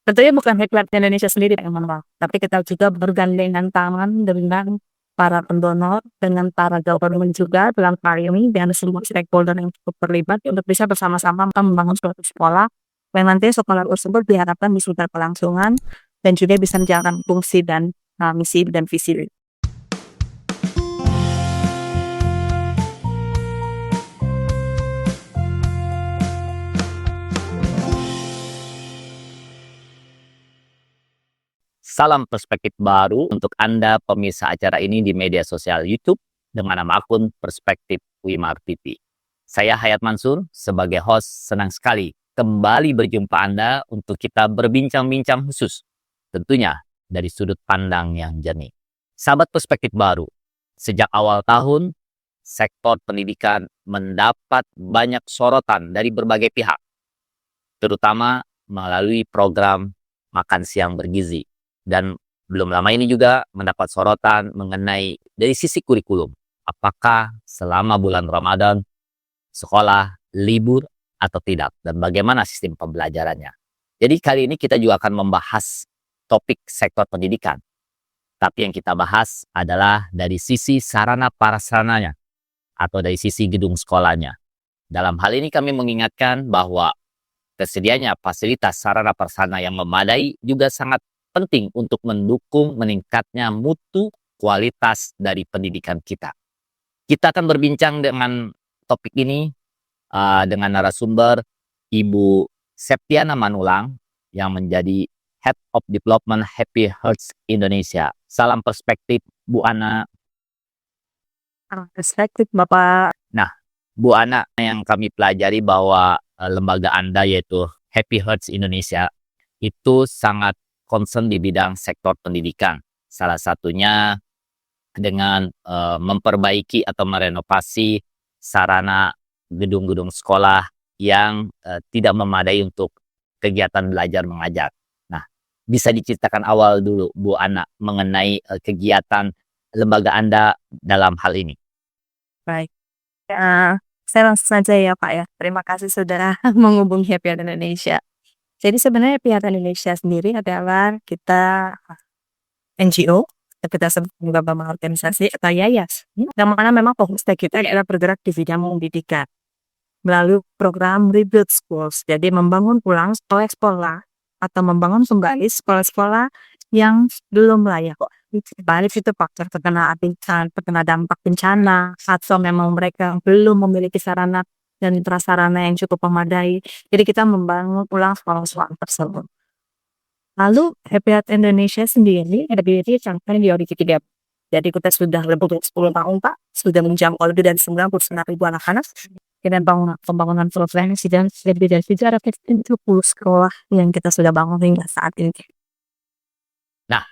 Tentunya bukan Hikmat Indonesia sendiri yang menolak, tapi kita juga bergandengan tangan dengan para pendonor, dengan para government juga dalam hal ini, dengan semua stakeholder yang cukup terlibat untuk bisa bersama-sama membangun suatu sekolah yang nanti sekolah tersebut diharapkan bisa berkelangsungan dan juga bisa menjalankan fungsi dan misi dan visi. Salam perspektif baru untuk Anda pemirsa acara ini di media sosial YouTube dengan nama akun Perspektif Wimar TV. Saya Hayat Mansur sebagai host senang sekali kembali berjumpa Anda untuk kita berbincang-bincang khusus, tentunya dari sudut pandang yang jernih. Sahabat perspektif baru, sejak awal tahun, sektor pendidikan mendapat banyak sorotan dari berbagai pihak, terutama melalui program makan siang bergizi. Dan belum lama ini juga mendapat sorotan mengenai dari sisi kurikulum. Apakah selama bulan Ramadan sekolah libur atau tidak? Dan bagaimana sistem pembelajarannya? Jadi kali ini kita juga akan membahas topik sektor pendidikan. Tapi yang kita bahas adalah dari sisi sarana prasarananya atau dari sisi gedung sekolahnya. Dalam hal ini kami mengingatkan bahwa tersedianya fasilitas sarana prasarana yang memadai juga sangat penting untuk mendukung meningkatnya mutu kualitas dari pendidikan kita. Kita akan berbincang dengan topik ini dengan narasumber Ibu Septiana Manulang yang menjadi Head of Development Happy Hearts Indonesia. Salam perspektif, Bu Ana. Perspektif Bapak. Nah, Bu Ana, yang kami pelajari bahwa lembaga Anda yaitu Happy Hearts Indonesia itu sangat concern di bidang sektor pendidikan. Salah satunya dengan memperbaiki atau merenovasi sarana gedung-gedung sekolah yang tidak memadai untuk kegiatan belajar mengajar. Nah, bisa diceritakan awal dulu Bu Ana mengenai kegiatan lembaga Anda dalam hal ini. Baik. Saya langsung saja ya Pak ya. Terima kasih sudah menghubungi Happy Heart Indonesia. Jadi sebenarnya Happy Heart Indonesia sendiri adalah kita NGO, kita sebut juga organisasi atau yayasan, yang mana memang fokusnya kita adalah bergerak di bidang pendidikan melalui program Rebuild Schools. Jadi membangun ulang sekolah-sekolah atau membangun kembali sekolah-sekolah yang belum layak. Baik itu faktor terkena dampak bencana atau memang mereka belum memiliki sarana dan prasarana yang cukup memadai. Jadi kita membangun ulang sekolah-sekolah tersebut. Lalu Happy Heart Indonesia sendiri berdiri sampai di 2003. Jadi kita sudah lebih dari 10 tahun Pak, sudah menjangkau lebih dari 99.000 anak-anak dengan pembangunan program dan lebih dari 370 sekolah yang kita sudah bangun hingga saat ini. Nah,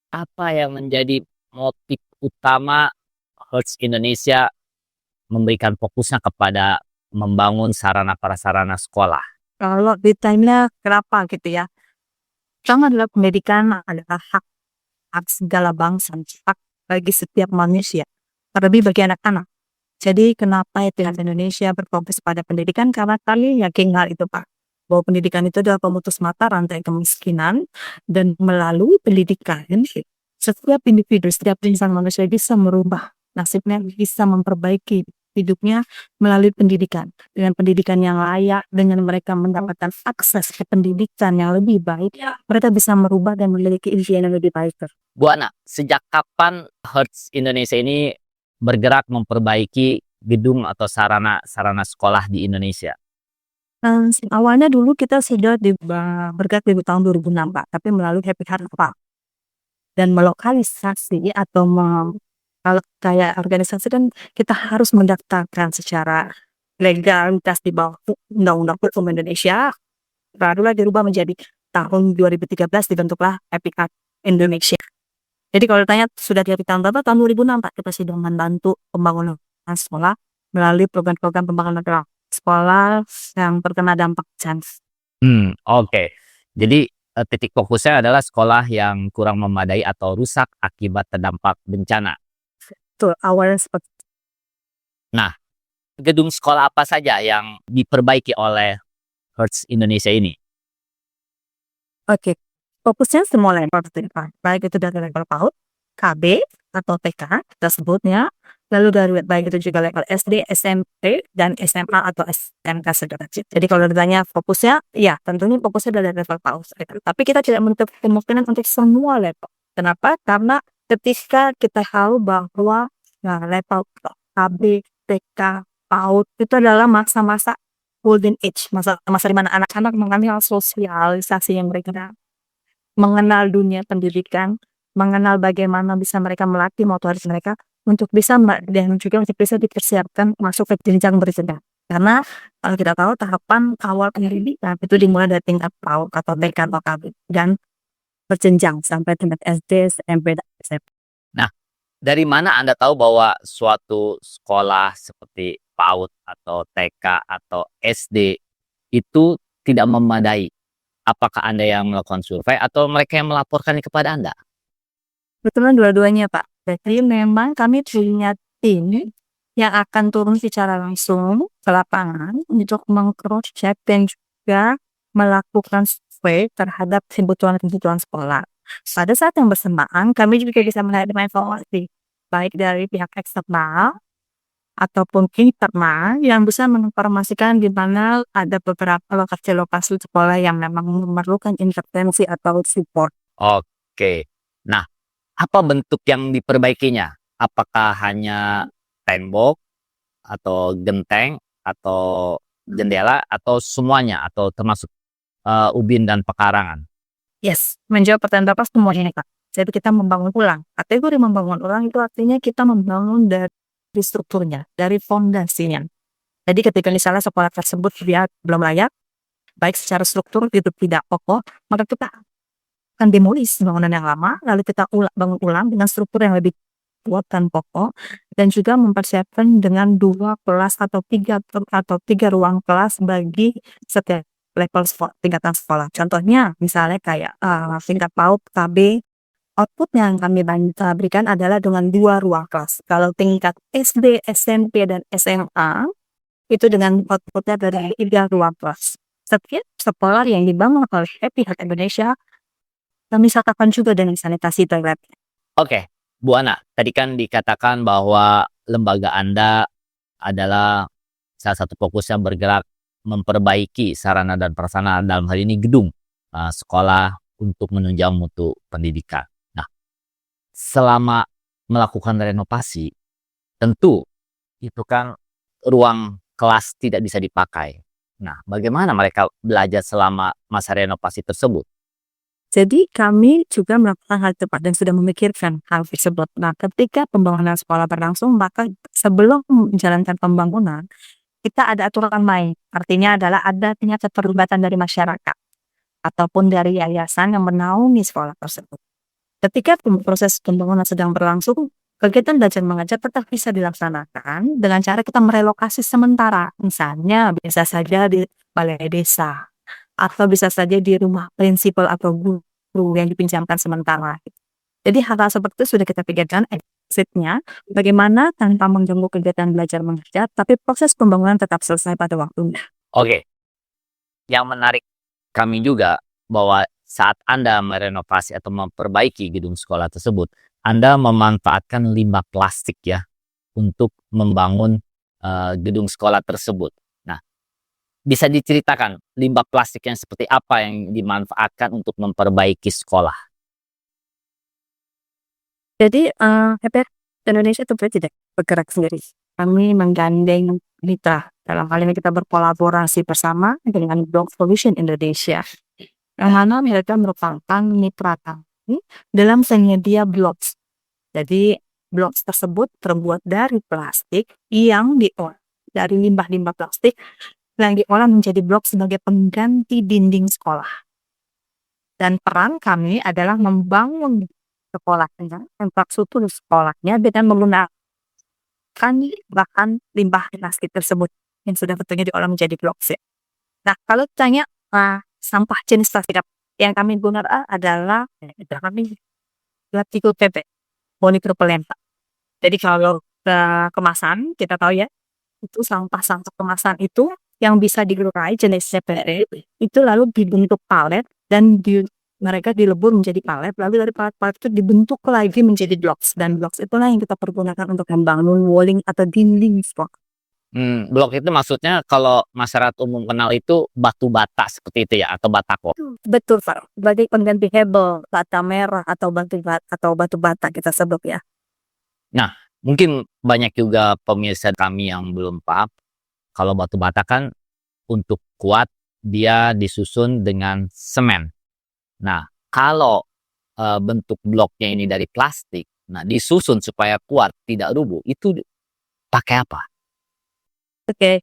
apa yang menjadi motif utama Hearts Indonesia memberikan fokusnya kepada membangun sarana prasarana sekolah? Kalau ditanya kenapa gitu ya, pertama adalah pendidikan adalah hak segala bangsa, hak bagi setiap manusia, terlebih bagi anak-anak. Jadi kenapa Heart Indonesia berfokus pada pendidikan? Karena kami yakin hal itu Pak, bahwa pendidikan itu adalah pemutus mata rantai kemiskinan, dan melalui pendidikan setiap individu, setiap insan manusia bisa merubah nasibnya, bisa memperbaiki hidupnya melalui pendidikan. Dengan pendidikan yang layak, dengan mereka mendapatkan akses ke pendidikan yang lebih baik, mereka bisa merubah dan memiliki impian yang lebih baik. Bu Ana, sejak kapan Hearts Indonesia ini bergerak memperbaiki gedung atau sarana sekolah di Indonesia? Awalnya dulu kita sudah bergerak di tahun 2006 Pak, tapi melalui Happy Heart Pak. Dan melokalisasi atau kalau kayak organisasi kan kita harus mendaftarkan secara legalitas di bawah Undang-Undang Hukum Indonesia. Barulah dirubah menjadi tahun 2013 dibentuklah Happy Heart Indonesia. Jadi kalau ditanya sudah di tahun berapa? Tahun 2006 Pak, kita sudah membantu pembangunan sekolah melalui program-program pembangunan sekolah yang terkena dampak bencana. Oke. Jadi titik fokusnya adalah sekolah yang kurang memadai atau rusak akibat terdampak bencana. Betul, awalnya seperti itu. Nah, gedung sekolah apa saja yang diperbaiki oleh Hearts Indonesia ini? Oke, fokusnya semua level pendidikan, baik itu dari level PAUD, KB, atau TK kita sebutnya, lalu dari baik itu juga level SD, SMP, dan SMA atau SMK sederajat. Jadi kalau ditanya fokusnya, ya tentunya fokusnya dari level PAUD saja. Tapi kita tidak menutup kemungkinan untuk semua level. Kenapa? Karena ketika kita tahu bahwa level KB, TK, PAUD itu adalah masa-masa golden age, masa di mana anak-anak mengenal sosialisasi yang mereka mengenal dunia pendidikan, mengenal bagaimana bisa mereka melatih motoris mereka untuk bisa dan juga untuk bisa dipersiapkan masuk ke jenjang berikutnya. Karena kalau kita tahu tahapan awal pendidikan itu dimulai dari tingkat PAUD atau TK atau KB dan berjenjang sampai tingkat SD, SMP, dan SMP. Nah, dari mana Anda tahu bahwa suatu sekolah seperti PAUD atau TK atau SD itu tidak memadai? Apakah Anda yang melakukan survei atau mereka yang melaporkannya kepada Anda? Kebetulan dua-duanya, Pak. Jadi memang kami punya tim yang akan turun secara langsung ke lapangan untuk meng-cross check dan juga melakukan survei terhadap kebutuhan-kebutuhan sekolah. Pada saat yang bersamaan, kami juga bisa menerima informasi baik dari pihak eksternal ataupun internal yang bisa menginformasikan di mana ada beberapa lokasi-lokasi sekolah yang memang memerlukan intervensi atau support. Oke. Nah, apa bentuk yang diperbaikinya? Apakah hanya tembok atau genteng atau jendela atau semuanya atau termasuk ubin dan pekarangan? Yes, menjawab pertanyaan Bapak semuanya, Kak. Jadi kita membangun ulang. Kategori membangun ulang itu artinya kita membangun dari strukturnya, dari fondasinya. Jadi ketika misalnya sekolah tersebut dia belum layak, baik secara struktur itu tidak kokoh, maka kita akan demolish bangunan yang lama, lalu kita bangun ulang dengan struktur yang lebih kuat dan kokoh, dan juga mempersiapkan dengan 2 kelas atau 3 ruang kelas bagi setiap level tingkatan sekolah. Contohnya misalnya kayak tingkat PAUD, KB, output yang kami berikan adalah dengan 2 ruang kelas. Kalau tingkat SD, SMP, dan SMA itu dengan outputnya dari 3 ruang kelas. Setiap sekolah yang dibangun oleh pihak Indonesia kami sertakan juga dengan sanitasi toilet. Oke, Bu Ana, tadi kan dikatakan bahwa lembaga Anda adalah salah satu fokusnya bergerak memperbaiki sarana dan prasarana dalam hal ini gedung sekolah untuk menunjang mutu pendidikan. Nah, selama melakukan renovasi, tentu itu kan ruang kelas tidak bisa dipakai. Nah, bagaimana mereka belajar selama masa renovasi tersebut? Jadi kami juga melakukan hal tepat dan sudah memikirkan hal tersebut. Nah, ketika pembangunan sekolah berlangsung, maka sebelum menjalankan pembangunan, kita ada aturan main. Artinya adalah adanya keterlibatan dari masyarakat ataupun dari yayasan yang menaungi sekolah tersebut. Ketika proses pembangunan sedang berlangsung, kegiatan belajar mengajar tetap bisa dilaksanakan dengan cara kita merelokasi sementara. Misalnya bisa saja di balai desa atau bisa saja di rumah prinsipal atau guru yang dipinjamkan sementara. Jadi hal-hal seperti itu sudah kita pikirkan exit-nya, bagaimana tanpa mengganggu kegiatan belajar mengajar, tapi proses pembangunan tetap selesai pada waktunya. Oke, yang menarik kami juga bahwa saat Anda merenovasi atau memperbaiki gedung sekolah tersebut, Anda memanfaatkan limbah plastik ya untuk membangun gedung sekolah tersebut. Nah, bisa diceritakan limbah plastik yang seperti apa yang dimanfaatkan untuk memperbaiki sekolah? Jadi HPR Indonesia tentunya tidak bergerak sendiri. Kami menggandeng mitra. Dalam hal ini kita berkolaborasi bersama dengan Block Solution Indonesia. Yang mana mereka merupakan mitra kami dalam penyedia blocks. Jadi blocks tersebut terbuat dari plastik yang diolah dari limbah-limbah plastik yang diolah menjadi blok sebagai pengganti dinding sekolah. Dan peran kami adalah membangun sekolahnya, infrastruktur sekolahnya dengan menggunakan bahan limbah plastik tersebut yang sudah tentunya diolah menjadi blok. Nah, kalau ditanya sampah jenis plastik yang kami gunakan adalah kami plastik PP, polipropilен. Jadi kalau kemasan kita tahu ya, itu sampah-sampah kemasan itu yang bisa diurai jenis separate itu lalu dibentuk palet dan mereka dilebur menjadi palet, lalu dari palet-palet itu dibentuk lagi menjadi blocks, dan blocks itulah yang kita pergunakan untuk membangun walling atau dinding sekolah. Blok itu maksudnya kalau masyarakat umum kenal itu batu bata seperti itu ya, atau batako? Betul, Pak. Sebagai pengganti hebel, bata merah atau batu bata kita sebut ya. Nah, mungkin banyak juga pemirsa kami yang belum paham, kalau batu bata kan untuk kuat dia disusun dengan semen. Nah, kalau bentuk bloknya ini dari plastik, nah disusun supaya kuat, tidak rubuh, itu pakai apa? Oke.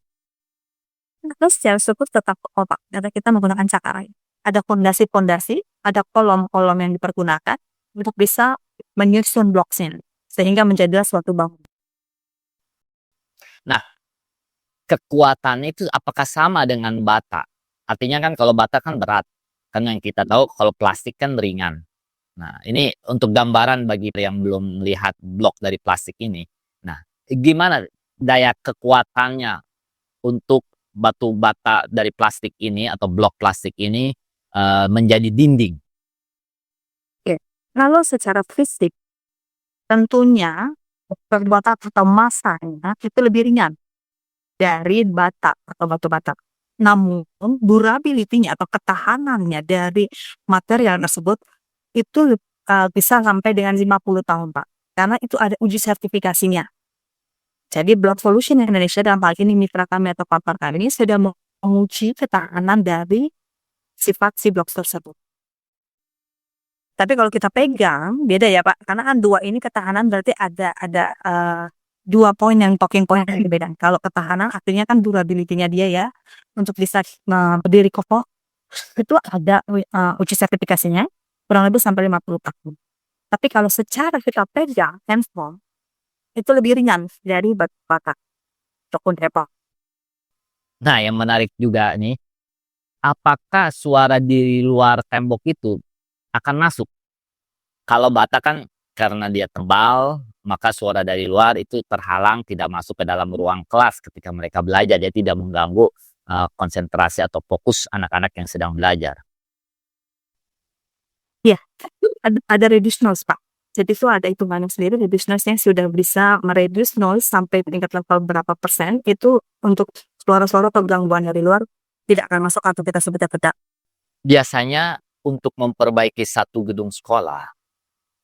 Terus secara struktur tetap kompak karena kita menggunakan cakarai. Ada fondasi-fondasi, ada kolom-kolom yang dipergunakan untuk bisa menyusun bloknya sehingga menjadilah suatu bangunan. Nah, kekuatannya itu apakah sama dengan bata? Artinya kan kalau bata kan berat, kan yang kita tahu kalau plastik kan ringan. Nah, ini untuk gambaran bagi yang belum melihat blok dari plastik ini. Nah, gimana daya kekuatannya untuk batu bata dari plastik ini atau blok plastik ini menjadi dinding? Oke. Kalau secara fisik tentunya perbuatan atau masanya itu lebih ringan dari bata atau batu bata. Namun durability-nya atau ketahanannya dari material tersebut itu bisa sampai dengan 50 tahun, Pak. Karena itu ada uji sertifikasinya. Jadi Block Solution Indonesia dalam hal ini mitra kami atau partner kami ini sudah menguji ketahanan dari sifat si blok tersebut. Tapi kalau kita pegang beda ya, Pak, karena kan dua ini ketahanan berarti ada dua poin yang talking point yang berbeda. Kalau ketahanan artinya kan durability-nya dia ya untuk bisa berdiri kokoh itu ada uji sertifikasinya kurang lebih sampai 50 tahun. Tapi kalau secara kita pegang handphone itu lebih ringan dari batu bata ataupun Apple. Nah, yang menarik juga nih, apakah suara di luar tembok itu akan masuk? Kalau bata kan karena dia tebal, maka suara dari luar itu terhalang tidak masuk ke dalam ruang kelas ketika mereka belajar. Dia tidak mengganggu konsentrasi atau fokus anak-anak yang sedang belajar. Ya, ada reduce noise, Pak. Jadi itu ada hitungannya sendiri, reduce noise-nya sudah bisa mereduce noise sampai tingkat level berapa persen, itu untuk suara-suara atau gangguan dari luar tidak akan masuk atau kita sebutnya tidak. Biasanya untuk memperbaiki satu gedung sekolah,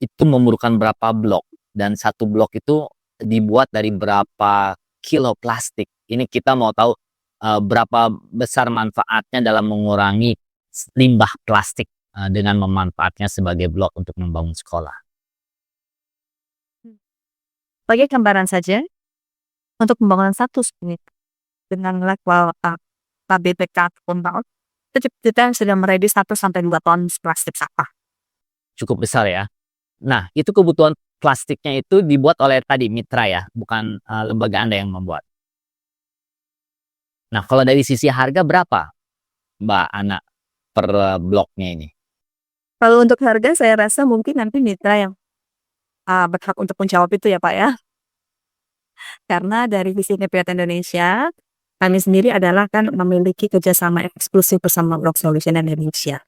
itu memerlukan berapa blok, dan satu blok itu dibuat dari berapa kilo plastik. Ini kita mau tahu berapa besar manfaatnya dalam mengurangi limbah plastik dengan memanfaatnya sebagai blok untuk membangun sekolah. Sebagai gambaran saja, untuk pembangunan satu unit dengan level KBPK compound, itu kita sudah mereduce 1-2 ton plastik sampah. Cukup besar ya. Nah, itu kebutuhan plastiknya itu dibuat oleh tadi mitra ya, bukan lembaga Anda yang membuat. Nah, kalau dari sisi harga berapa, Mbak Ana, per bloknya ini? Kalau untuk harga saya rasa mungkin nanti mitra yang berhak untuk menjawab itu ya, Pak, ya. Karena dari visi Nepiat Indonesia, kami sendiri adalah kan memiliki kerjasama eksklusif bersama Block Solution Indonesia.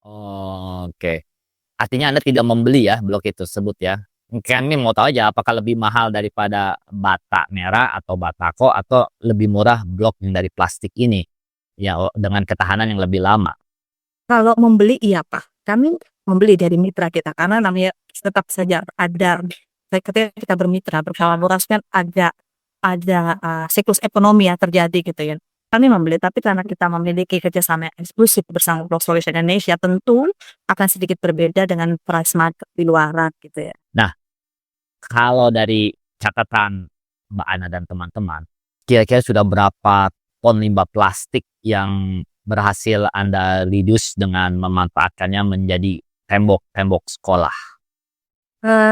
Oh, oke. Artinya Anda tidak membeli ya blok itu tersebut ya. Kami mau tahu aja apakah lebih mahal daripada bata merah atau batako, atau lebih murah blok yang dari plastik ini ya, dengan ketahanan yang lebih lama. Kalau membeli iya, Pak. Kami membeli dari mitra kita karena namanya tetap saja ada ketika kita bermitra berkolaborasi kan ada siklus ekonomi yang terjadi gitu ya. Kami membeli, tapi karena kita memiliki kerjasama eksklusif bersama Block Solution Indonesia, tentu akan sedikit berbeda dengan price market di luaran gitu ya. Nah, kalau dari catatan Mbak Ana dan teman-teman, kira-kira sudah berapa ton limbah plastik yang berhasil Anda reduce dengan memanfaatkannya menjadi tembok-tembok sekolah?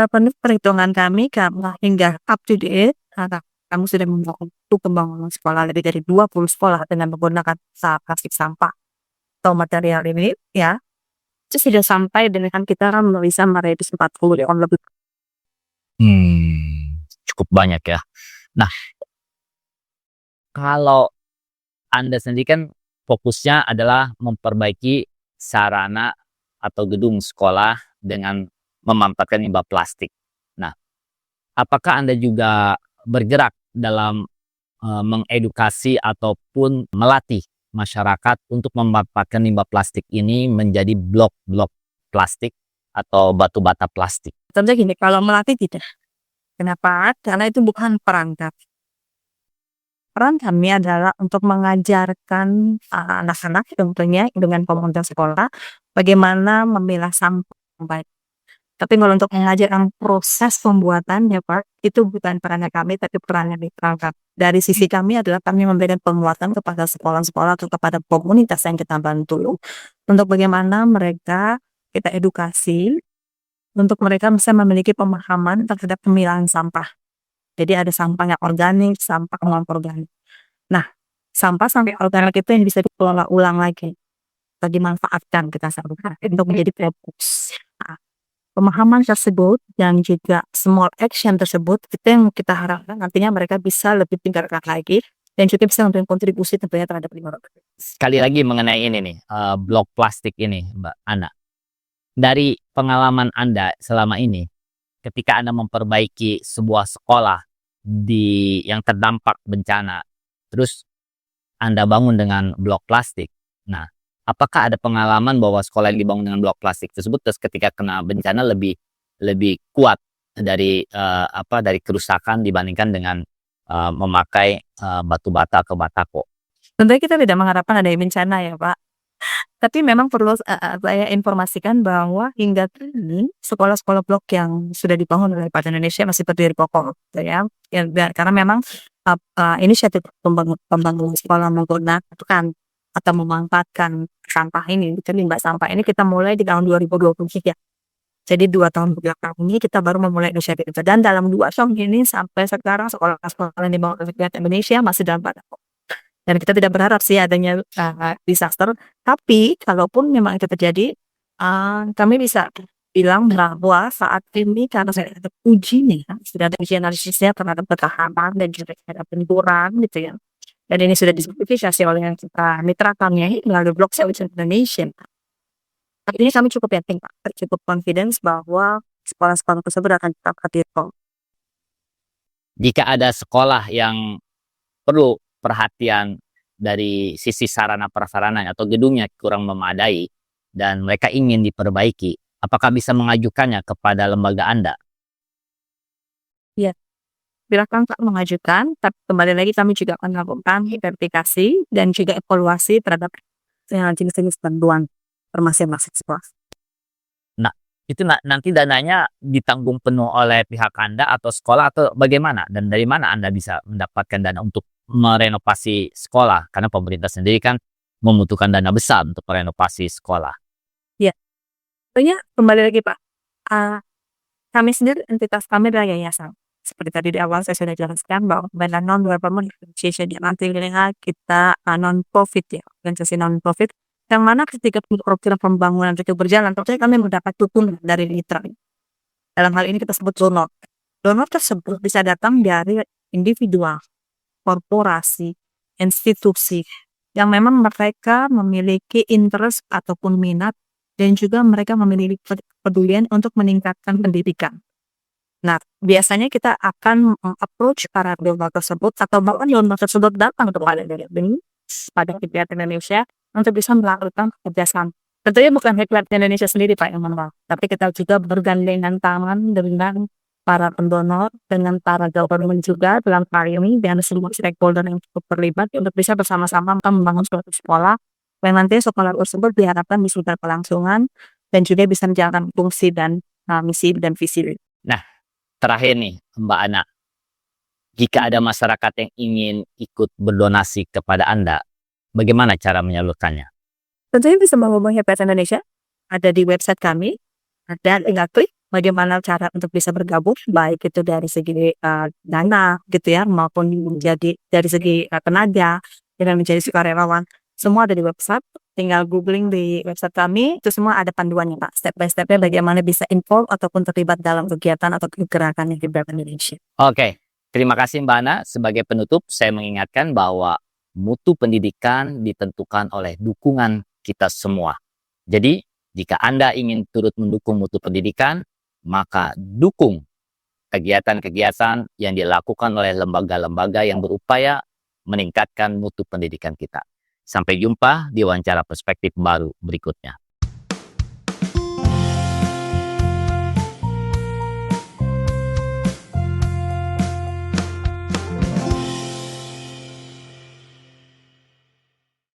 Menurut perhitungan kami karena hingga up to date, kami sudah membangun pembangunan sekolah lebih dari 20 sekolah dengan menggunakan plastik sampah atau material ini ya. Itu sudah sampai dengan kita bisa mereduce 40 ton lebih. Cukup banyak ya. Nah, kalau Anda sendiri kan fokusnya adalah memperbaiki sarana atau gedung sekolah dengan memanfaatkan limbah plastik. Nah, apakah Anda juga bergerak dalam mengedukasi ataupun melatih masyarakat untuk memanfaatkan limbah plastik ini menjadi blok-blok plastik atau batu bata plastik? Tentunya gini, kalau melatih tidak. Kenapa? Karena itu bukan peran kami. Peran kami adalah untuk mengajarkan anak-anak tentunya dengan komunitas sekolah bagaimana memilah sampah yang baik. Tapi kalau untuk mengajarkan proses pembuatan ya Pak, itu bukan perannya kami, tapi perannya mitra kami. Dari sisi kami adalah kami memberikan penguatan kepada sekolah-sekolah atau kepada komunitas yang kita bantu untuk bagaimana mereka kita edukasi untuk mereka bisa memiliki pemahaman terhadap pemilahan sampah. Jadi ada sampah yang organik, sampah non-organik. Nah, sampah organik itu yang bisa dikelola ulang lagi atau dimanfaatkan kita sampaikan untuk menjadi produk. Nah, pemahaman tersebut dan juga small action tersebut itu yang kita harapkan nantinya mereka bisa lebih tingkatkan lagi dan juga bisa memberikan kontribusi tentunya terhadap lingkungan. Sekali lagi mengenai ini nih, blok plastik ini, Mbak Ana. Dari pengalaman Anda selama ini, ketika Anda memperbaiki sebuah sekolah yang terdampak bencana, terus Anda bangun dengan blok plastik. Nah, apakah ada pengalaman bahwa sekolah yang dibangun dengan blok plastik tersebut terus ketika kena bencana lebih kuat dari dari kerusakan dibandingkan dengan memakai batu bata atau batako? Tentunya kita tidak mengharapkan ada bencana ya Pak. Tapi memang perlu saya informasikan bahwa hingga kini sekolah-sekolah blok yang sudah dibangun oleh Pak Indonesia masih berdiri kokoh, gitu ya. Karena memang inisiatif pembangunan sekolah menggunakan atau memanfaatkan sampah ini, limbah sampah ini kita mulai di tahun 2023. Jadi 2 tahun belakang ini kita baru memulai inisiatif itu. Dan dalam 2 tahun ini sampai sekarang sekolah-sekolah yang dibangun oleh Indonesia masih dalam keadaan kokoh. Dan kita tidak berharap sih adanya disaster. Tapi kalaupun memang itu terjadi, kami bisa bilang bahwa saat ini karena sudah ada uji nih, sudah ada uji analisisnya terhadap ketahanan dan juga terhadap benturan gitu ya. Dan ini sudah disertifikasi oleh mitra kami melalui Block Solution Indonesia. Artinya kami cukup yakin Pak, cukup confidence bahwa sekolah-sekolah tersebut akan tetap hadir. Jika ada sekolah yang perlu perhatian dari sisi sarana prasarana atau gedungnya kurang memadai dan mereka ingin diperbaiki, apakah bisa mengajukannya kepada lembaga Anda? Iya, silakan Pak mengajukan, tapi kembali lagi kami juga akan melakukan verifikasi dan juga evaluasi terhadap jenis-jenis bantuan masing-masing sekolah. Nah, itu nanti dananya ditanggung penuh oleh pihak Anda atau sekolah atau bagaimana? Dan dari mana Anda bisa mendapatkan dana untuk merenovasi sekolah? Karena pemerintah sendiri kan membutuhkan dana besar untuk merenovasi sekolah. Ya, tentunya kembali lagi Pak, kami sendiri, entitas kami adalah yayasan. Seperti tadi di awal saya sudah jelaskan bahwa Badan Non-Government Organization yang nanti kita non-profit ya, organisasi non-profit, yang mana ketika program pembangunan itu berjalan, tentunya kami mendapat dukungan dari mitra. Dalam hal ini kita sebut donor. Donor tersebut bisa datang dari individual, korporasi, institusi, yang memang mereka memiliki interest ataupun minat dan juga mereka memiliki kepedulian untuk meningkatkan pendidikan. Nah, biasanya kita akan approach para donor tersebut atau bahkan donor tersebut datang kepada KPIT Indonesia untuk bisa melakukan kerjasama. Tentunya bukan KPIT Indonesia sendiri Pak yang menolak, tapi kita juga bergandengan tangan dengan para pendonor, dengan para government juga dalam hal ini dan semua stakeholder yang cukup terlibat untuk bisa bersama-sama membangun suatu sekolah yang nanti sekolah tersebut diharapkan bisa berkelangsungan dan juga bisa menjalankan fungsi dan misi dan visi. Nah, terakhir nih Mbak Ana, jika ada masyarakat yang ingin ikut berdonasi kepada Anda, bagaimana cara menyalurkannya? Tentunya bisa menghubungi KPIT Indonesia, ada di website kami, dan tinggal klik bagaimana cara untuk bisa bergabung, baik itu dari segi dana gitu ya, maupun menjadi dari segi tenaga, dengan menjadi sukarelawan. Semua ada di website, tinggal googling di website kami, itu semua ada panduannya Pak, step by step-nya bagaimana bisa involve ataupun terlibat dalam kegiatan atau gerakan yang di KPIT Indonesia. Oke, terima kasih Mbak Ana. Sebagai penutup, saya mengingatkan bahwa mutu pendidikan ditentukan oleh dukungan kita semua. Jadi, Jika Anda ingin turut mendukung mutu pendidikan, maka dukung kegiatan-kegiatan yang dilakukan oleh lembaga-lembaga yang berupaya meningkatkan mutu pendidikan kita. Sampai jumpa di wawancara perspektif baru berikutnya.